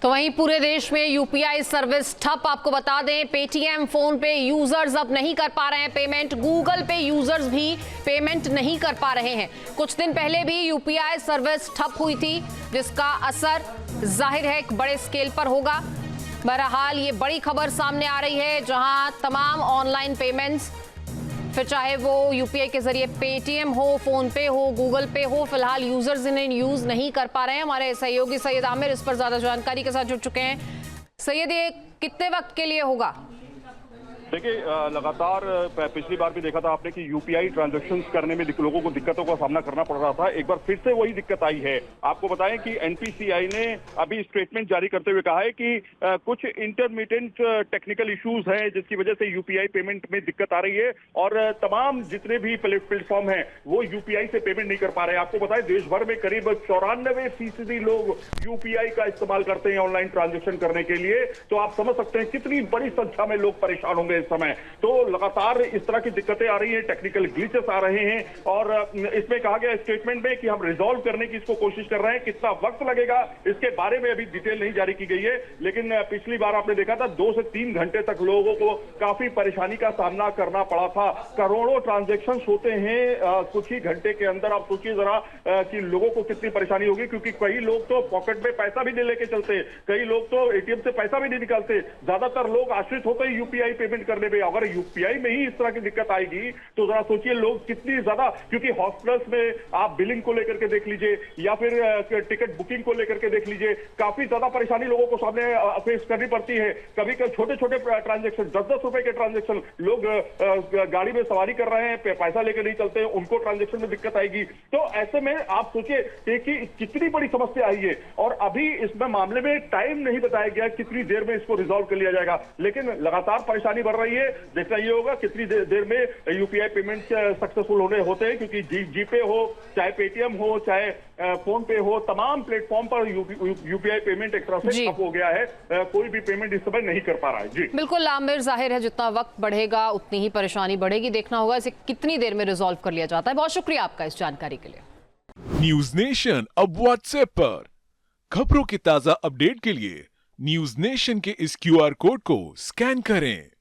तो वहीं पूरे देश में यूपीआई सर्विस ठप। आपको बता दें, पेटीएम, फोन पे यूजर्स अब नहीं कर पा रहे हैं पेमेंट। गूगल पे यूजर्स भी पेमेंट नहीं कर पा रहे हैं। कुछ दिन पहले भी यूपीआई सर्विस ठप हुई थी, जिसका असर जाहिर है एक बड़े स्केल पर होगा। बहरहाल ये बड़ी खबर सामने आ रही है, जहां तमाम ऑनलाइन पेमेंट्स, फिर चाहे वो यूपीआई के जरिए पेटीएम हो, फोन पे हो, गूगल पे हो, फिलहाल यूजर्स इन्हें यूज नहीं कर पा रहे हैं। हमारे सहयोगी सैयद आमिर इस पर ज्यादा जानकारी के साथ जुड़ चुके हैं। सैयद, ये कितने वक्त के लिए होगा? देखिए, लगातार पिछली बार भी देखा था आपने कि यूपीआई ट्रांजैक्शंस करने में लोगों को दिक्कतों का सामना करना पड़ रहा था। एक बार फिर से वही दिक्कत आई है। आपको बताएं कि एनपीसीआई ने अभी स्टेटमेंट जारी करते हुए कहा है कि कुछ इंटरमिटेंट टेक्निकल इश्यूज हैं, जिसकी वजह से यूपीआई पेमेंट में दिक्कत आ रही है और तमाम जितने भी प्लेटफॉर्म हैं वो यूपीआई से पेमेंट नहीं कर पा रहे हैं। आपको बताएं, देश भर में करीब 94% लोग यूपीआई का इस्तेमाल करते हैं ऑनलाइन ट्रांजेक्शन करने के लिए। तो आप समझ सकते हैं कितनी बड़ी संख्या में लोग परेशान होंगे इस समय। तो लगातार इस तरह की दिक्कतें आ रही हैं, टेक्निकल ग्लिचेस आ रहे हैं और इसमें कहा गया स्टेटमेंट में कि हम रिजॉल्व करने की इसको कोशिश कर रहे हैं। कितना वक्त लगेगा इसके बारे में अभी डिटेल नहीं जारी की गई है, लेकिन पिछली बार आपने देखा था 2 से 3 घंटे तक लोगों को काफी परेशानी का सामना करना पड़ा था। करोड़ों ट्रांजेक्शन होते हैं कुछ ही घंटे के अंदर। आप सोचिए जरा कि लोगों को कितनी परेशानी होगी, क्योंकि कई लोग तो पॉकेट में पैसा भी नहीं लेके चलते, कई लोग तो एटीएम से पैसा भी नहीं निकालते। ज्यादातर लोग आश्रित होते हैं यूपीआई पेमेंट करने में। अगर यूपीआई में ही इस तरह की दिक्कत आएगी तो जरा सोचिए लोग कितनी ज्यादा, क्योंकि हॉस्पिटल्स में आप बिलिंग को लेकर के देख लीजिए या फिर टिकट बुकिंग को लेकर के देख लीजिए, काफी ज्यादा परेशानी लोगों को सामने फेस करनी पड़ती है। कभी कभी छोटे छोटे ट्रांजेक्शन, 10-10 रुपए के ट्रांजेक्शन, लोग गाड़ी में सवारी कर रहे हैं, पैसा लेकर नहीं चलते, उनको ट्रांजेक्शन में दिक्कत आएगी। तो ऐसे में आप सोचिए कि कितनी बड़ी समस्या आई है और अभी इसमें मामले में टाइम नहीं बताया गया कितनी देर में इसको रिजॉल्व कर लिया जाएगा, लेकिन लगातार परेशानी बढ़ रही है। देखना ये होगा कितनी देर में यूपीआई पेमेंट सक्सेसफुल होते हैं, क्योंकि जीपे हो, चाहे पेटीएम हो, चाहे फोन पे हो, तमाम प्लेटफॉर्म पर यूपीआई पेमेंट एक तरह से ठप हो गया है। कोई भी पेमेंट इस समय नहीं कर पा रहा है। जी बिल्कुल आमिर, जाहिर है जितना वक्त बढ़ेगा उतनी ही परेशानी बढ़ेगी। देखना होगा इसे कितनी देर में रिजॉल्व कर लिया जाता है। बहुत शुक्रिया आपका इस जानकारी के लिए। न्यूज नेशन अब व्हाट्सएप पर खबरों की ताजा अपडेट के लिए न्यूज नेशन के इस क्यूआर कोड को स्कैन करें।